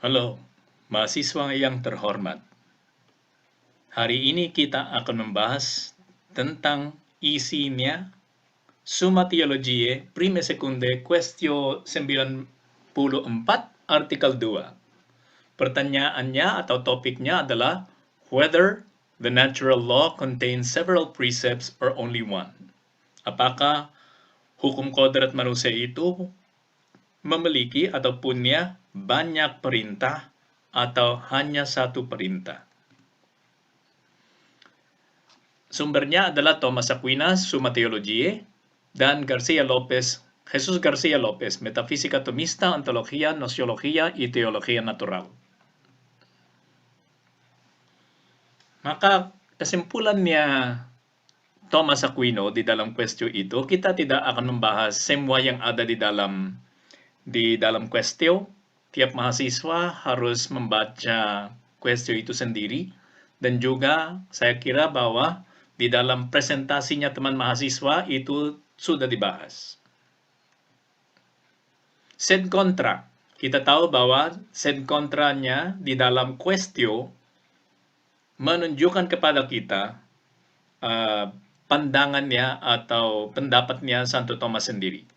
Halo, mahasiswa yang terhormat. Hari ini kita akan membahas tentang isinya Summa Theologiae Prime Secundae Quaestio 94 artikel 2. Pertanyaannya atau topiknya adalah whether the natural law contains several precepts or only one. Apakah hukum kodrat manusia itu memiliki atau punya banyak perintah atau hanya satu perintah? Sumbernya adalah Thomas Aquinas, Summa Theologiae, dan Jesus Garcia Lopez, Metafísica Tomista, Ontología, Nosiología y Teología Natural. Maka kesimpulannya Thomas Aquino di dalam questio itu, kita tidak akan membahas semua yang ada di dalam questio. Tiap mahasiswa harus membaca questio itu sendiri, dan juga saya kira bahwa di dalam presentasinya teman mahasiswa itu sudah dibahas. Sed contra, kita tahu bahwa sed contranya di dalam questio menunjukkan kepada kita pandangannya atau pendapatnya Santo Thomas sendiri.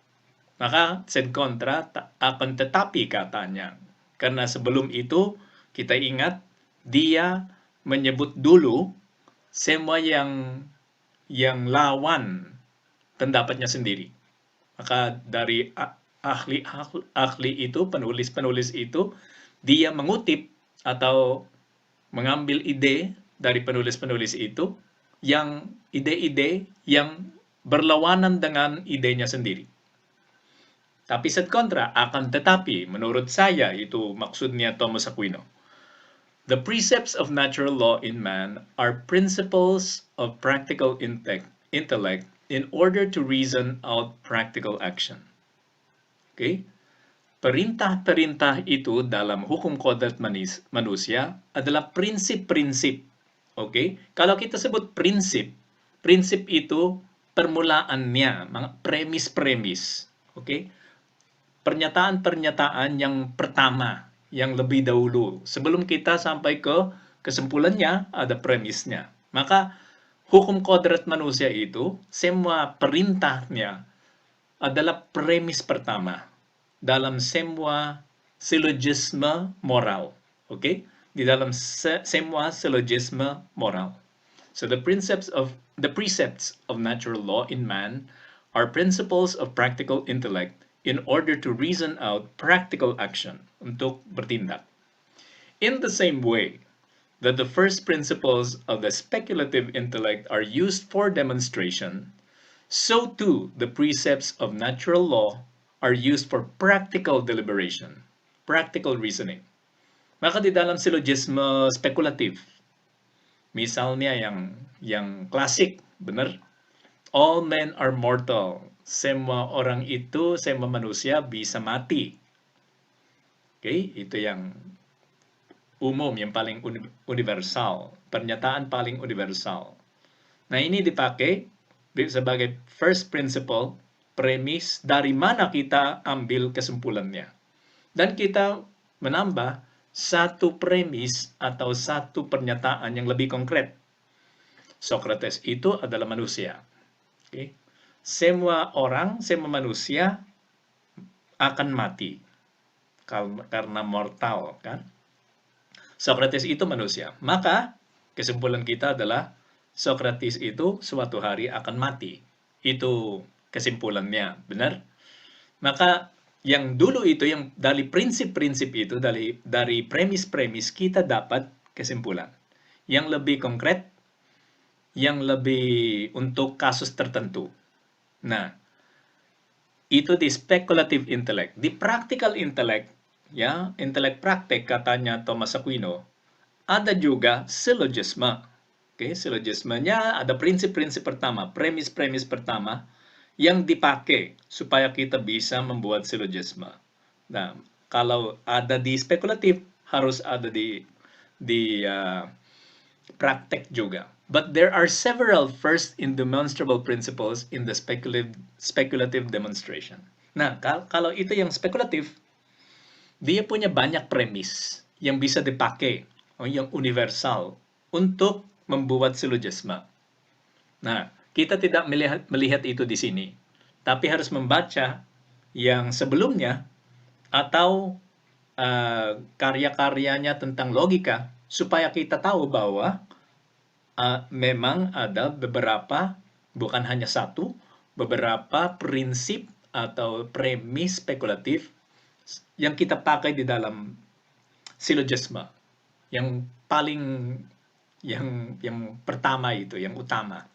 Maka sed contra akan tetapi katanya. Karena sebelum itu kita ingat dia menyebut dulu semua yang lawan pendapatnya sendiri. Maka dari ahli itu, penulis itu, dia mengutip atau mengambil ide dari penulis-penulis itu, yang ide-ide yang berlawanan dengan idenya sendiri. Tapi set kontra, akan tetapi, menurut saya itu maksudnya Thomas Aquino. The precepts of natural law in man are principles of practical intellect in order to reason out practical action. Okay? Perintah-perintah itu dalam hukum kodrat manusia adalah prinsip-prinsip. Okay? Kalau kita sebut prinsip, prinsip itu permulaannya, mga premis-premis. Okay? Pernyataan-pernyataan yang pertama, yang lebih dahulu. Sebelum kita sampai ke kesimpulannya, ada premisnya. Maka hukum kodrat manusia itu, semua perintahnya adalah premis pertama dalam semua syllogisme moral. Okay? Di dalam semua syllogisme moral. So the precepts of natural law in man are principles of practical intellect in order to reason out practical action, untuk bertindak. In the same way that the first principles of the speculative intellect are used for demonstration, so too the precepts of natural law are used for practical deliberation, practical reasoning. Maka di dalam syllogisme spekulatif, misalnya yang klasik, benar? All men are mortal. Semua orang itu, semua manusia bisa mati. Okay? Itu yang umum, yang paling universal. Pernyataan paling universal. Nah, ini dipakai sebagai first principle, premis dari mana kita ambil kesimpulannya. Dan kita menambah satu premis atau satu pernyataan yang lebih konkret. Socrates itu adalah manusia. Okay? Semua orang, semua manusia akan mati karena mortal, kan? Socrates itu manusia. Maka kesimpulan kita adalah Socrates itu suatu hari akan mati. Itu kesimpulannya, benar? Maka yang dulu itu, yang dari prinsip-prinsip itu, dari premis-premis kita dapat kesimpulan. Yang lebih konkret, yang lebih untuk kasus tertentu. Nah, itu di speculative intellect. Di practical intellect, ya, intelek praktek katanya Thomas Aquino, ada juga syllogisme. Okay, syllogismenya ada prinsip-prinsip pertama, premis-premis pertama yang dipakai supaya kita bisa membuat syllogisme. Nah, kalau ada di spekulatif, harus ada di praktek juga. But there are several first indemonstrable principles in the speculative demonstration. Nah, kalau itu yang spekulatif, dia punya banyak premis yang bisa dipakai, yang universal untuk membuat silogisme. Nah, kita tidak melihat itu di sini, tapi harus membaca yang sebelumnya atau karya-karyanya tentang logika supaya kita tahu bahwa memang ada beberapa, bukan hanya satu, beberapa prinsip atau premis spekulatif yang kita pakai di dalam silogisme. Yang paling yang pertama itu, yang utama.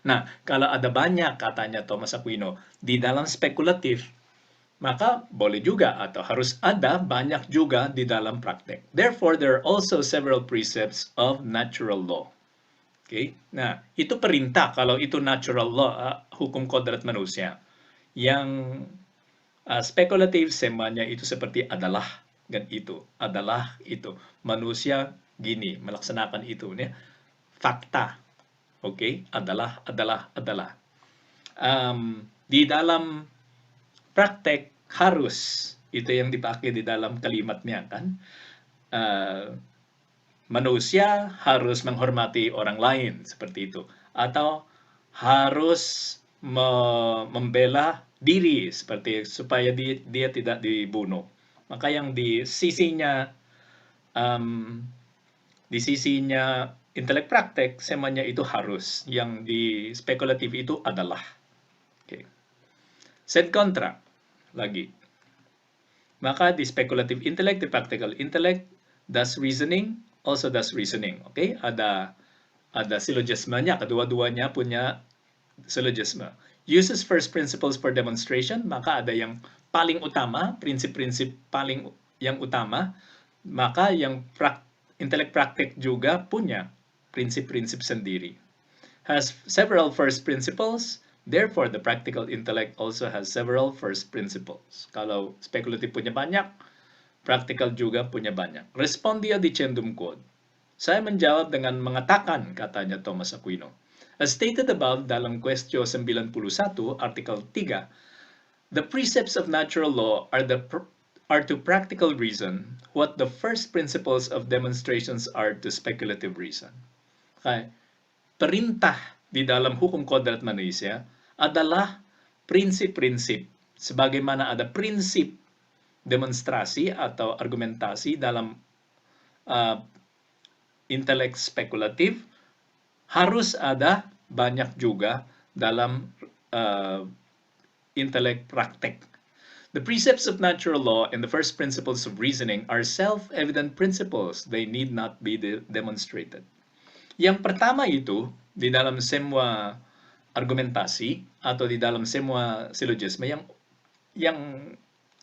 Nah, kalau ada banyak katanya Thomas Aquino di dalam spekulatif, maka boleh juga atau harus ada banyak juga di dalam praktek. Therefore, there are also several precepts of natural law. Okay? Nah, itu perintah kalau itu natural law, hukum kodrat manusia. Yang spekulatif semuanya itu seperti adalah dan itu, adalah itu. Manusia gini melaksanakan itu, ya. Fakta, oke, adalah. Di dalam praktek harus itu yang dipakai di dalam kalimatnya kan. Manusia harus menghormati orang lain seperti itu, atau harus membela diri seperti supaya dia tidak dibunuh. Maka yang di sisinya intelek praktek semuanya itu harus, yang di spekulatif itu adalah. Okay. Sed kontra lagi. Maka di speculative intellect, di practical intellect, does reasoning, also does reasoning. Okay? Ada syllogismanya, kedua-duanya punya syllogism. Uses first principles for demonstration, maka ada yang paling utama, prinsip-prinsip paling yang utama, maka yang intellect praktik juga punya prinsip-prinsip sendiri. Has several first principles, therefore the practical intellect also has several first principles. Kalau spekulatif punya banyak, practical juga punya banyak. Respondia dicendum quod. Saya menjawab dengan mengatakan, katanya Thomas Aquino. As stated above dalam Quaestio 91, artikel 3, the precepts of natural law are to practical reason what the first principles of demonstrations are to speculative reason. Okay. Perintah di dalam hukum kodrat manusia adalah prinsip-prinsip. Sebagaimana ada prinsip demonstrasi atau argumentasi dalam intelek spekulatif, harus ada banyak juga dalam intelek praktek. The precepts of natural law and the first principles of reasoning are self-evident principles. They need not be demonstrated. Yang pertama itu, di dalam semua argumentasi atau di dalam semua silogisme yang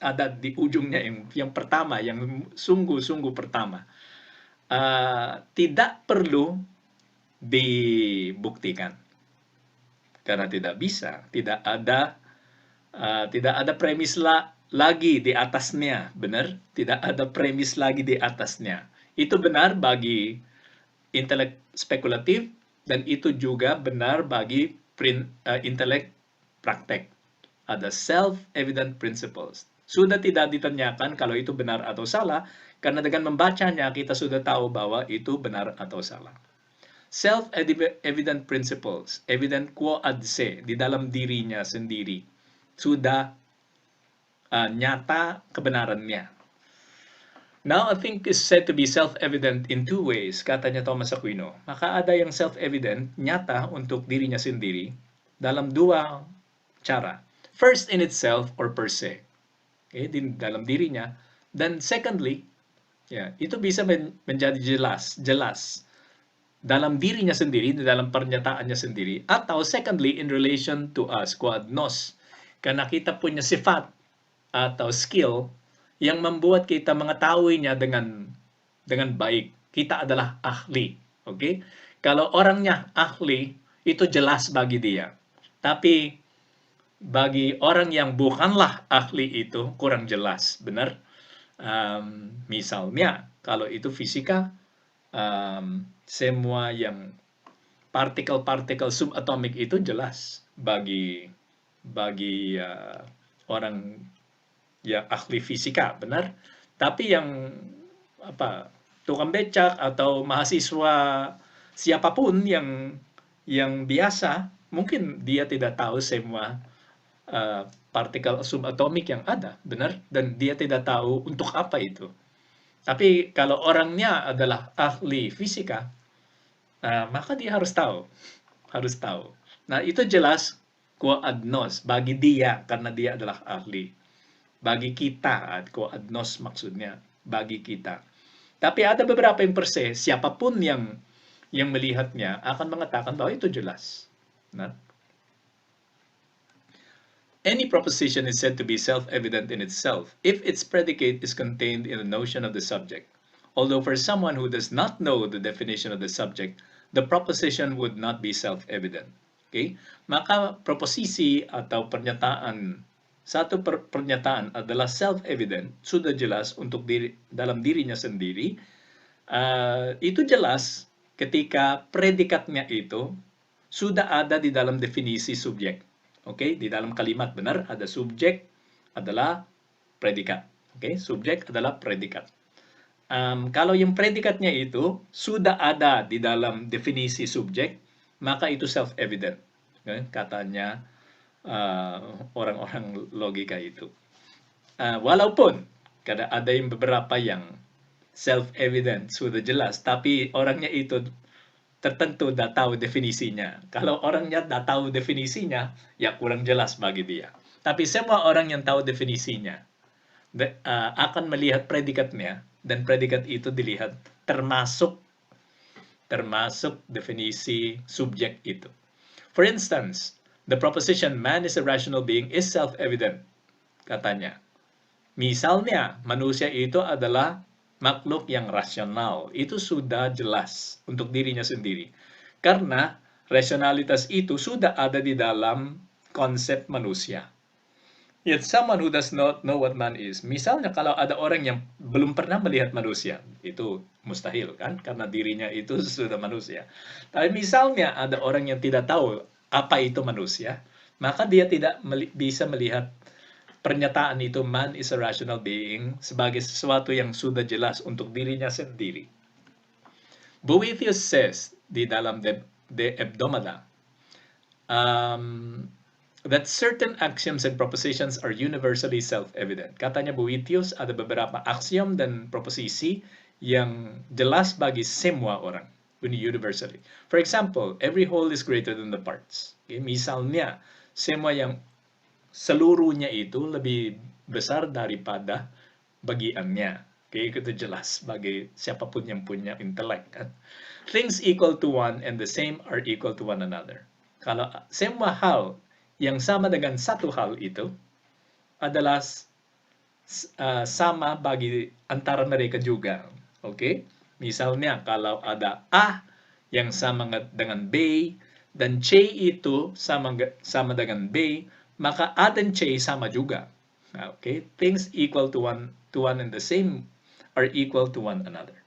ada di ujungnya, yang pertama, yang sungguh-sungguh pertama, tidak perlu dibuktikan. Karena tidak bisa, tidak ada premis lagi di atasnya, benar? Tidak ada premis lagi di atasnya. Itu benar bagi intelek spekulatif, dan itu juga benar bagi intelek praktek. Ada self-evident principles. Sudah tidak ditanyakan kalau itu benar atau salah, karena dengan membacanya kita sudah tahu bahwa itu benar atau salah. Self-evident principles, evident quo ad se, di dalam dirinya sendiri, sudah nyata kebenarannya. Now, a thing is said to be self-evident in two ways, katanya Thomas Aquino. Maka ada yang self-evident, nyata untuk dirinya sendiri, dalam dua cara. First, in itself or per se. Okay, dalam dirinya. Dan secondly, itu bisa menjadi jelas dalam dirinya sendiri, dalam pernyataannya sendiri. Atau secondly, in relation to us, quod nos. Karena kita punya sifat atau skill yang membuat kita mengetahuinya dengan baik. Kita adalah ahli. Okay? Kalau orangnya ahli, itu jelas bagi dia. Tapi bagi orang yang bukanlah ahli itu kurang jelas. Benar? Misalnya, kalau itu fisika, semua yang partikel-partikel subatomik itu jelas bagi orang yang ahli fisika, benar? Tapi yang tukang becak atau mahasiswa siapapun yang biasa, mungkin dia tidak tahu semua partikel subatomik yang ada, benar? Dan dia tidak tahu untuk apa itu. Tapi kalau orangnya adalah ahli fisika, maka dia harus tahu, harus tahu. Nah, itu jelas quo adnos bagi dia karena dia adalah ahli. Bagi kita, quo adnos maksudnya bagi kita. Tapi ada beberapa yang perse, siapapun yang melihatnya akan mengatakan bahwa itu jelas. Nah, any proposition is said to be self-evident in itself if its predicate is contained in the notion of the subject. Although for someone who does not know the definition of the subject, the proposition would not be self-evident. Okay? Maka proposisi atau pernyataan, satu pernyataan adalah self-evident, sudah jelas untuk dalam dirinya sendiri. Itu jelas ketika predikatnya itu sudah ada di dalam definisi subjek. Oke, di dalam kalimat benar ada subjek adalah predikat. Oke, subjek adalah predikat. Kalau yang predikatnya itu sudah ada di dalam definisi subjek, maka itu self-evident. Katanya orang-orang logika itu. Walaupun ada yang beberapa yang self-evident, sudah jelas, tapi orangnya itu tertentu dah tahu definisinya. Kalau orangnya dah tahu definisinya, ya kurang jelas bagi dia. Tapi semua orang yang tahu definisinya akan melihat predikatnya, dan predikat itu dilihat termasuk definisi subjek itu. For instance, the proposition man is a rational being is self-evident, katanya. Misalnya, manusia itu adalah makhluk yang rasional. Itu sudah jelas untuk dirinya sendiri. Karena rasionalitas itu sudah ada di dalam konsep manusia. Yet someone who does not know what man is, misalnya kalau ada orang yang belum pernah melihat manusia, itu mustahil kan, karena dirinya itu sudah manusia. Tapi misalnya ada orang yang tidak tahu apa itu manusia, maka dia tidak bisa melihat pernyataan itu man is a rational being sebagai sesuatu yang sudah jelas untuk dirinya sendiri. Boethius says di dalam De Hebdomada, that certain axioms and propositions are universally self-evident. Katanya Boethius, ada beberapa aksiom dan proposisi yang jelas bagi semua orang, universally. For example, every whole is greater than the parts. Okay? Misalnya, semua yang seluruhnya itu lebih besar daripada bagiannya. Okay? Itu jelas bagi siapapun yang punya intelek. Kan? Things equal to one and the same are equal to one another. Kalau semua hal yang sama dengan satu hal itu adalah sama bagi antara mereka juga. Okay? Misalnya kalau ada A yang sama dengan B dan C itu sama dengan B, maka A dan C sama juga. Okay? Things equal to one and the same are equal to one another.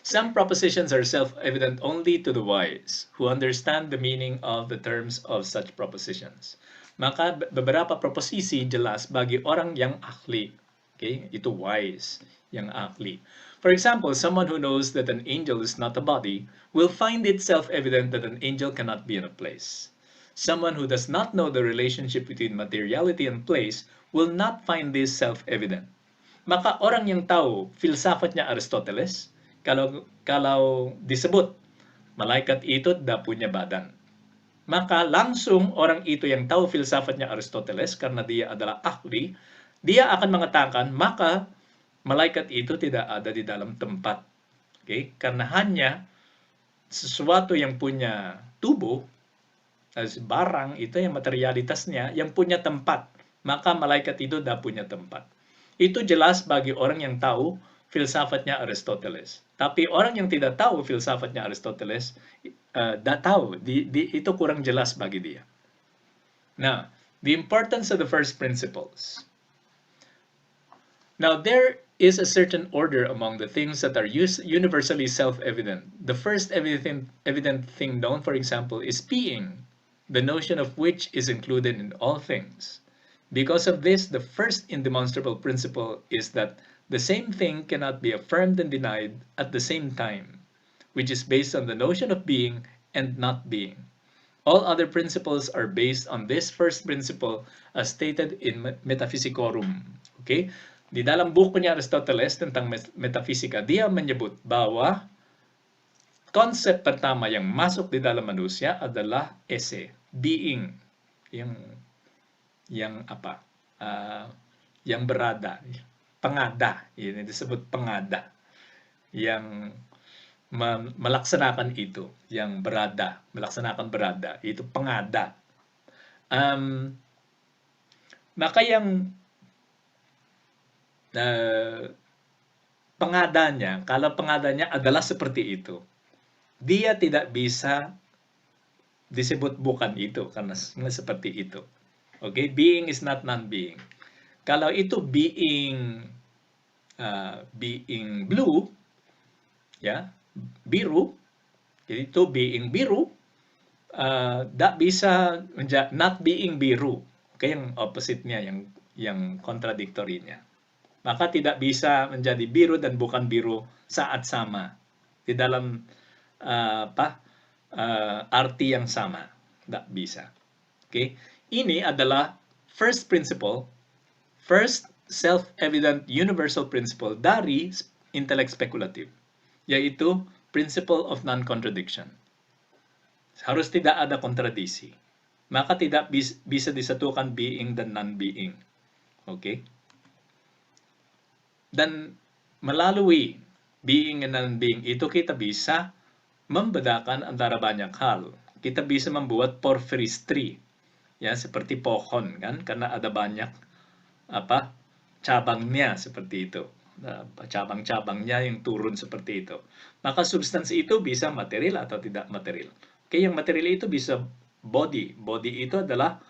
Some propositions are self-evident only to the wise, who understand the meaning of the terms of such propositions. Maka beberapa proposisi jelas bagi orang yang ahli. Okay? Itu wise, yang ahli. For example, someone who knows that an angel is not a body will find it self-evident that an angel cannot be in a place. Someone who does not know the relationship between materiality and place will not find this self-evident. Maka orang yang tahu filsafatnya Aristoteles, kalau disebut malaikat itu dah punya badan, maka langsung orang itu yang tahu filsafatnya Aristoteles karena dia adalah ahli, dia akan mengatakan maka malaikat itu tidak ada di dalam tempat. Okay? Karena hanya sesuatu yang punya tubuh, barang itu yang materialitasnya yang punya tempat, maka malaikat itu dah punya tempat. Itu jelas bagi orang yang tahu filsafatnya Aristoteles. Tapi orang yang tidak tahu filsafatnya Aristoteles, tidak tahu, itu kurang jelas bagi dia. Now, the importance of the first principles. Now, there is a certain order among the things that are universally self-evident. The first evident thing known, for example, is being, the notion of which is included in all things. Because of this, the first indemonstrable principle is that the same thing cannot be affirmed and denied at the same time, which is based on the notion of being and not being. All other principles are based on this first principle as stated in Metaphysicorum. Okay? Di dalam buku ni Aristoteles tentang metafisika, dia menyebut bahwa konsep pertama yang masuk di dalam manusia adalah ese, being, yang apa? Yang berada, pengada, ini disebut pengada, yang melaksanakan itu, yang berada, melaksanakan berada, itu pengada. Maka yang pengadanya, kalau pengadanya adalah seperti itu, dia tidak bisa disebut bukan itu karena seperti itu. Okay, being is not non-being. Kalau itu being blue, ya, biru, jadi itu being biru, tidak bisa menjadi not being biru. Okay, yang opposite-nya, yang kontradiktorinya. Maka tidak bisa menjadi biru dan bukan biru saat sama di dalam arti yang sama. Tidak bisa. Okay? Ini adalah first principle, first self-evident universal principle dari intellect speculative, yaitu principle of non-contradiction. Harus tidak ada kontradiksi. Maka tidak bisa disatukan being dan non-being. Okay? Dan melalui being and non-being itu kita bisa membedakan antara banyak hal. Kita bisa membuat Porphyry's tree, ya, seperti pohon kan, karena ada banyak cabangnya seperti itu, cabang-cabangnya yang turun seperti itu. Maka substansi itu bisa material atau tidak material. Oke, yang material itu bisa body itu adalah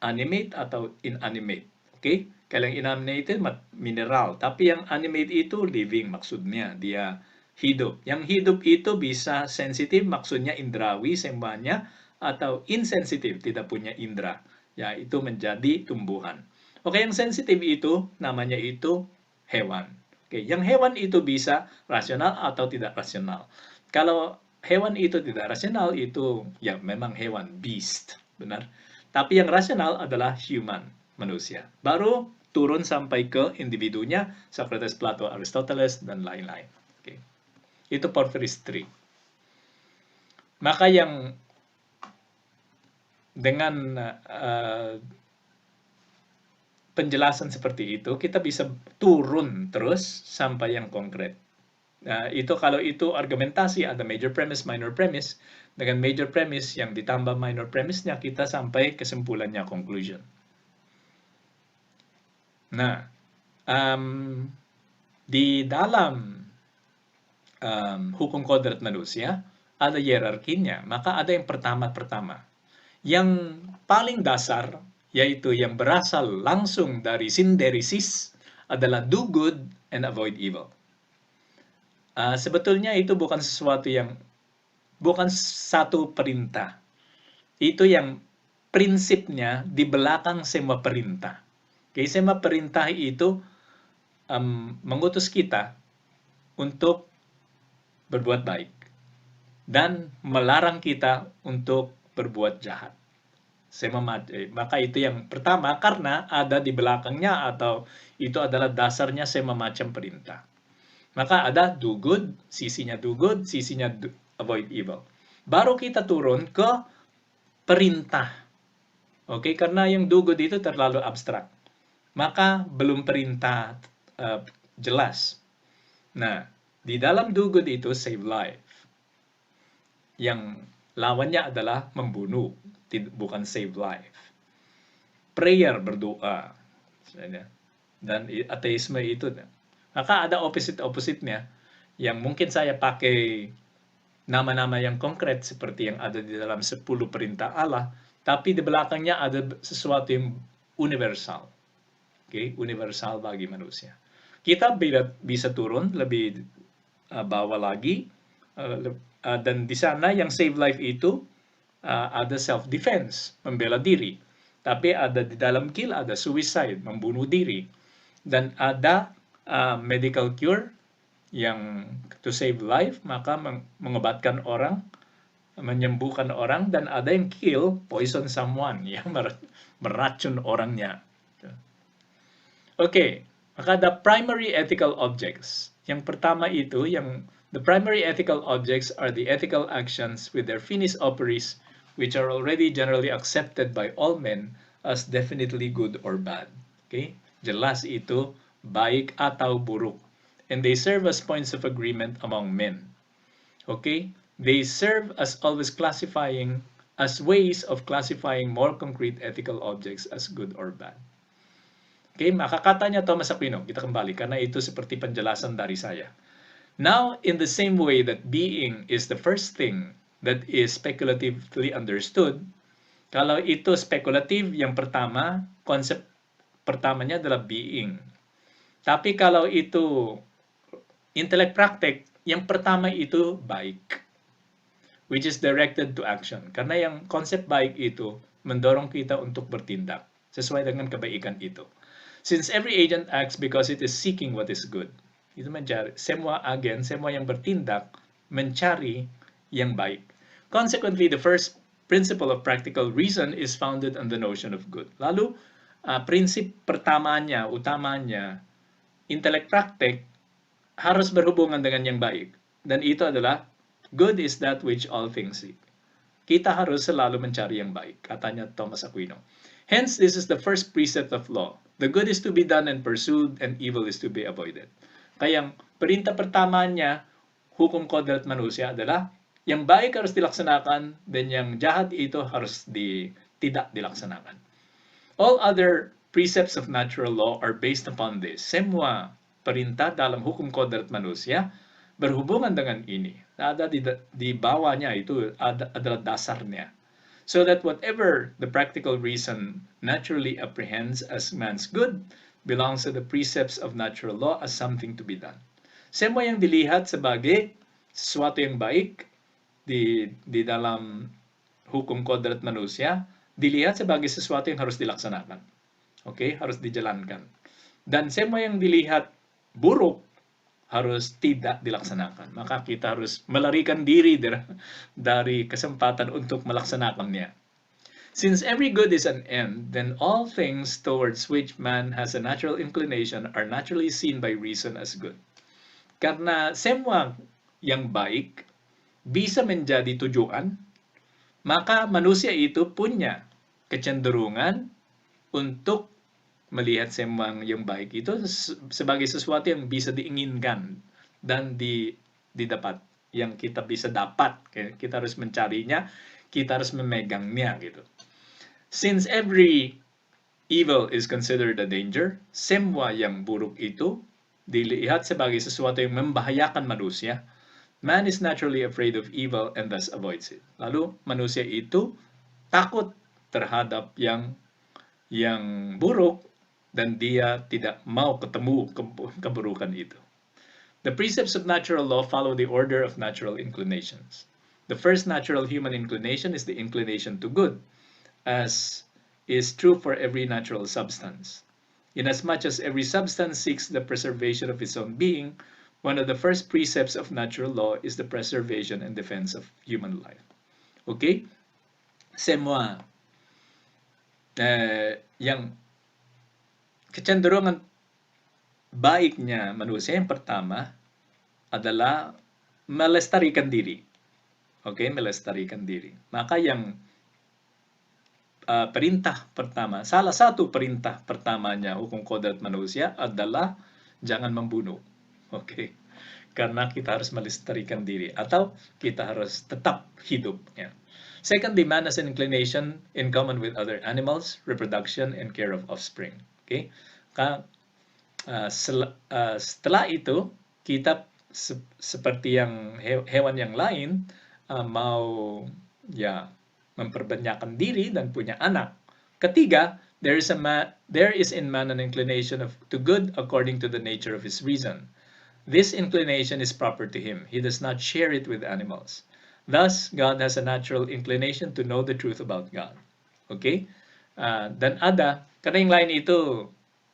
animate atau inanimate. Oke, kalau yang inanimate itu mineral, tapi yang animate itu living, maksudnya dia hidup. Yang hidup itu bisa sensitif, maksudnya indrawi semuanya, atau insensitif, tidak punya indera. Ya, itu menjadi tumbuhan. Oke, yang sensitif itu namanya itu hewan. Oke, yang hewan itu bisa rasional atau tidak rasional. Kalau hewan itu tidak rasional, itu ya memang hewan, beast, benar. Tapi yang rasional adalah human, manusia. Baru turun sampai ke individunya, Socrates, Plato, Aristoteles, dan lain-lain. Oke. Itu Porphyry's tree. Maka yang dengan penjelasan seperti itu, kita bisa turun terus sampai yang konkret. Itu kalau itu argumentasi, ada major premise, minor premise. Dengan major premise yang ditambah minor premise-nya, kita sampai kesimpulannya, conclusion. Nah, di dalam hukum kodrat manusia, ada hierarkinya. Maka ada yang pertama-pertama. Yang paling dasar, yaitu yang berasal langsung dari synderesis, adalah do good and avoid evil. Sebetulnya itu bukan sesuatu yang, bukan satu perintah. Itu yang prinsipnya di belakang semua perintah. Jadi semua perintah itu mengutus kita untuk berbuat baik dan melarang kita untuk berbuat jahat. Maka itu yang pertama, karena ada di belakangnya atau itu adalah dasarnya semua macam perintah. Maka ada do good, sisinya do good, sisinya avoid evil. Baru kita turun ke perintah. Oke, karena yang do good itu terlalu abstrak. Maka belum perintah jelas. Nah, di dalam do good itu save life. Yang lawannya adalah membunuh, bukan save life. Prayer, berdoa. Dan ateisme itu. Maka ada opposite-opposite-nya yang mungkin saya pakai nama-nama yang konkret seperti yang ada di dalam 10 perintah Allah, tapi di belakangnya ada sesuatu yang universal. Okay? Universal bagi manusia. Kita bisa turun lebih bawah lagi, dan di sana yang save life itu ada self-defense, membela diri. Tapi ada di dalam kill, ada suicide, membunuh diri. Dan ada medical cure yang to save life, maka mengobatkan orang, menyembuhkan orang, dan ada yang kill, poison someone, yang meracun orangnya. Oke, maka the primary ethical objects. Yang pertama itu, the primary ethical objects are the ethical actions with their finis operis, which are already generally accepted by all men as definitely good or bad. Okay? Jelas itu baik atau buruk. And they serve as points of agreement among men. Okay? They serve as always as ways of classifying more concrete ethical objects as good or bad. Okay, makakatanya Thomas Aquino, kita kembali, karena itu seperti penjelasan dari saya. Now, in the same way that being is the first thing that is speculatively understood, kalau itu spekulatif, yang pertama, konsep pertamanya adalah being. Tapi kalau itu intellect praktek, yang pertama itu baik, which is directed to action. Karena yang konsep baik itu mendorong kita untuk bertindak sesuai dengan kebaikan itu. Since every agent acts because it is seeking what is good. Itu mencari. Semua agen, semua yang bertindak mencari yang baik. Consequently, the first principle of practical reason is founded on the notion of good. Lalu, prinsip pertamanya, utamanya, intelek praktek harus berhubungan dengan yang baik. Dan itu adalah, good is that which all things seek. Kita harus selalu mencari yang baik, katanya Thomas Aquino. Hence, this is the first precept of law. The good is to be done and pursued, and evil is to be avoided. Kaya perintah pertamanya, hukum kodrat manusia adalah, yang baik harus dilaksanakan, dan yang jahat itu harus tidak dilaksanakan. All other precepts of natural law are based upon this. Semua perintah dalam hukum kodrat manusia berhubungan dengan ini. Ada di bawahnya itu adalah dasarnya. So that whatever the practical reason naturally apprehends as man's good belongs to the precepts of natural law as something to be done. Semua yang dilihat sebagai sesuatu yang baik di dalam hukum kodrat manusia dilihat sebagai sesuatu yang harus dilaksanakan. Okay? Harus dijalankan. Dan semua yang dilihat buruk harus tidak dilaksanakan. Maka kita harus melarikan diri dari kesempatan untuk melaksanakannya. Since every good is an end, then all things towards which man has a natural inclination are naturally seen by reason as good. Karena semua yang baik bisa menjadi tujuan, maka manusia itu punya kecenderungan untuk melihat semua yang baik itu sebagai sesuatu yang bisa diinginkan dan didapat, yang kita bisa dapat. Kita harus mencarinya, kita harus memegangnya gitu. Since every evil is considered a danger, semua yang buruk itu dilihat sebagai sesuatu yang membahayakan manusia, man is naturally afraid of evil and thus avoids it. Lalu manusia itu takut terhadap yang buruk, dan dia tidak mau ketemu keburukan itu. The precepts of natural law follow the order of natural inclinations. The first natural human inclination is the inclination to good, as is true for every natural substance. Inasmuch as every substance seeks the preservation of its own being, one of the first precepts of natural law is the preservation and defense of human life. Okay? Semua yang kecenderungan baiknya manusia yang pertama adalah melestarikan diri. Oke, melestarikan diri. Maka yang perintah pertama, salah satu perintah pertamanya hukum kodrat manusia adalah jangan membunuh. Oke. Karena kita harus melestarikan diri atau kita harus tetap hidup, ya. Secondly, man has an inclination in common with other animals, reproduction and care of offspring. Okay? Setelah itu, kita seperti yang hewan yang lain mau memperbanyakkan diri dan punya anak. Ketiga, there is in man an inclination to good according to the nature of his reason. This inclination is proper to him. He does not share it with animals. Thus, God has a natural inclination to know the truth about God. Okay? Dan ada, karena yang lain itu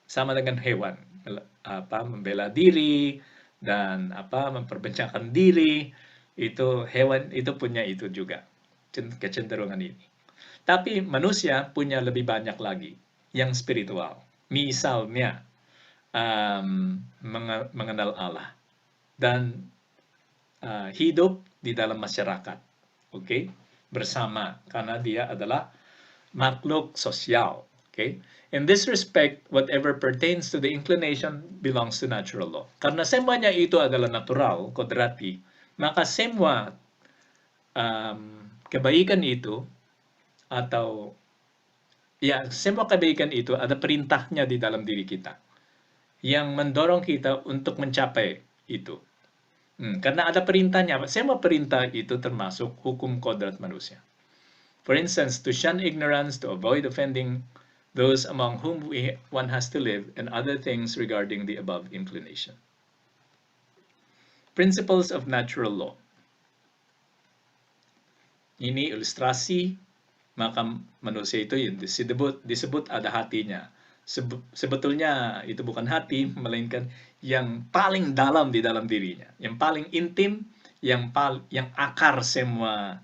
sama dengan hewan, membela diri dan memperbincangkan diri, itu hewan itu punya itu juga kecenderungan ini. Tapi manusia punya lebih banyak lagi yang spiritual. Misalnya mengenal Allah dan hidup di dalam masyarakat, oke, bersama karena dia adalah makhluk sosial. Okay? In this respect, whatever pertains to the inclination belongs to natural law. Karena semuanya itu adalah natural, kodrati, maka semua kebaikan itu atau ya semua kebaikan itu ada perintahnya di dalam diri kita yang mendorong kita untuk mencapai itu. Karena ada perintahnya, semua perintah itu termasuk hukum kodrat manusia. For instance, to shun ignorance, to avoid offending those among whom one has to live, and other things regarding the above inclination. Principles of natural law. Ini ilustrasi, maka manusia itu disebut ada hatinya. Sebetulnya itu bukan hati, melainkan yang paling dalam di dalam dirinya, yang paling intim, yang akar semua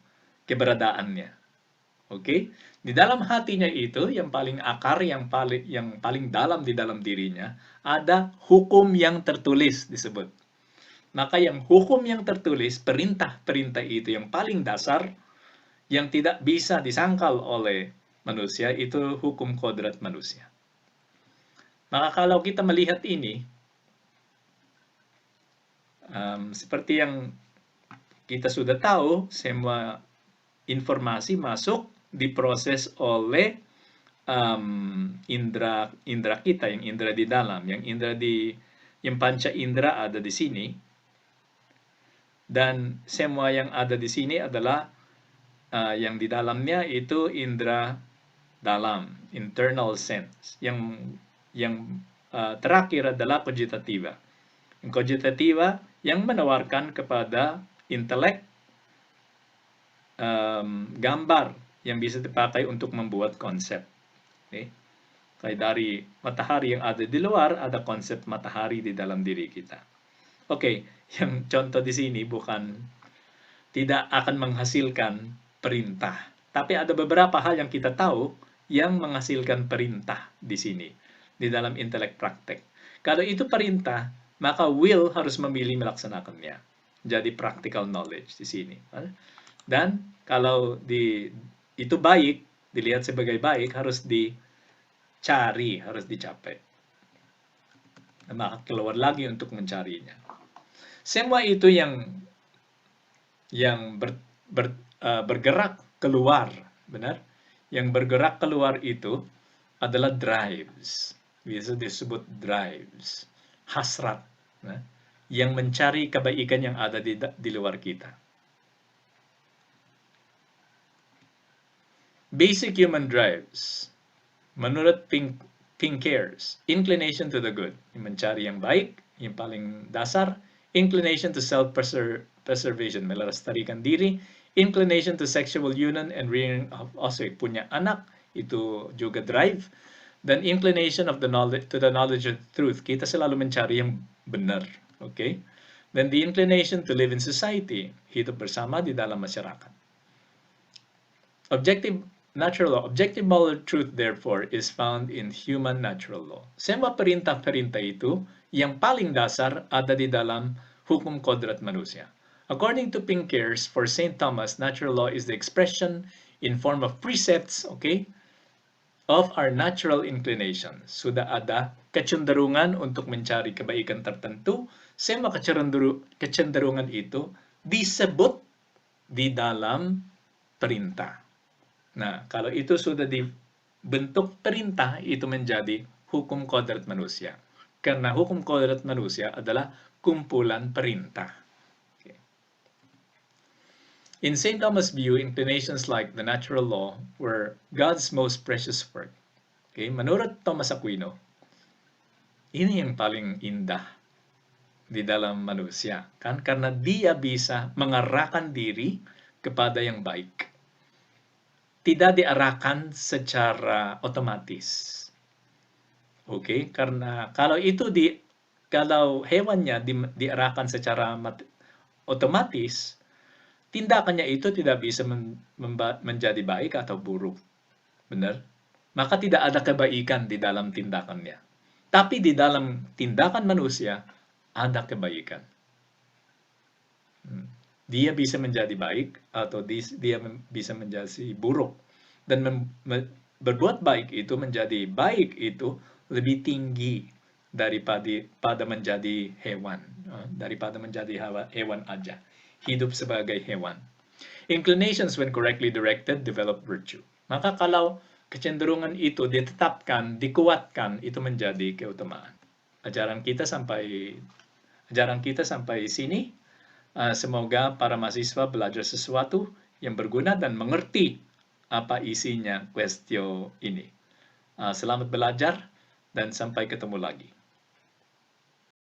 keberadaannya. Oke, di dalam hatinya itu yang paling akar, yang paling dalam di dalam dirinya ada hukum yang tertulis disebut. Maka yang hukum yang tertulis, perintah-perintah itu yang paling dasar, yang tidak bisa disangkal oleh manusia, itu hukum kodrat manusia. Maka kalau kita melihat ini, seperti yang kita sudah tahu, semua informasi masuk diproses oleh indera kita, yang indera di dalam, yang panca indera ada di sini, dan semua yang ada di sini adalah yang di dalamnya itu indera dalam, internal sense. Yang terakhir adalah cogitativa. Yang cogitativa yang menawarkan kepada intelek gambar yang bisa dipakai untuk membuat konsep. Okay? Kayak dari matahari yang ada di luar, ada konsep matahari di dalam diri kita. Oke, yang contoh di sini tidak akan menghasilkan perintah. Tapi ada beberapa hal yang kita tahu yang menghasilkan perintah di sini, di dalam intelek praktek. Kalau itu perintah, maka will harus memilih melaksanakannya. Jadi practical knowledge di sini. Dan kalau itu baik, dilihat sebagai baik, harus dicari, harus dicapai. Maka keluar lagi untuk mencarinya. Semua itu yang bergerak keluar, benar? Yang bergerak keluar itu adalah drives. Biasa disebut drives, hasrat, nah, yang mencari kebaikan yang ada di luar kita. Basic human drives, menurut Pinker's, inclination to the good, mencari yang baik, yang paling dasar, inclination to self-preservation, melestarikan diri, inclination to sexual union and rearing of offspring, punya anak, itu juga drive, dan inclination of the knowledge to the knowledge of truth, kita selalu mencari yang benar, okay? Then the inclination to live in society, hidup bersama di dalam masyarakat. Objective moral truth, therefore, is found in human natural law. Semua perintah-perintah itu, yang paling dasar ada di dalam hukum kodrat manusia. According to Pinker's, for St. Thomas, natural law is the expression in form of precepts, okay, of our natural inclination. Sudah ada kecenderungan untuk mencari kebaikan tertentu, semua kecenderungan itu disebut di dalam perintah. Nah, kalau itu sudah dibentuk perintah, itu menjadi hukum kodrat manusia. Karena hukum kodrat manusia adalah kumpulan perintah. Okay. In St. Thomas' view, inclinations like the natural law were God's most precious work. Okay? Menurut Thomas Aquino, ini yang paling indah di dalam manusia, kan? Karena dia bisa mengarahkan diri kepada yang baik. tidak diarahkan secara otomatis. Oke, karena kalau hewannya diarahkan secara otomatis, tindakannya itu tidak bisa menjadi baik atau buruk. Benar? Maka tidak ada kebaikan di dalam tindakannya. Tapi di dalam tindakan manusia ada kebaikan. Dia bisa menjadi baik atau dia bisa menjadi buruk. Dan berbuat baik itu menjadi baik itu lebih tinggi daripada menjadi hewan. Daripada menjadi hewan aja. Hidup sebagai hewan. Inclinations when correctly directed develop virtue. Maka kalau kecenderungan itu ditetapkan, dikuatkan, itu menjadi keutamaan. Ajaran kita sampai sini. Semoga para mahasiswa belajar sesuatu yang berguna dan mengerti apa isinya kuestio ini. Selamat belajar dan sampai ketemu lagi.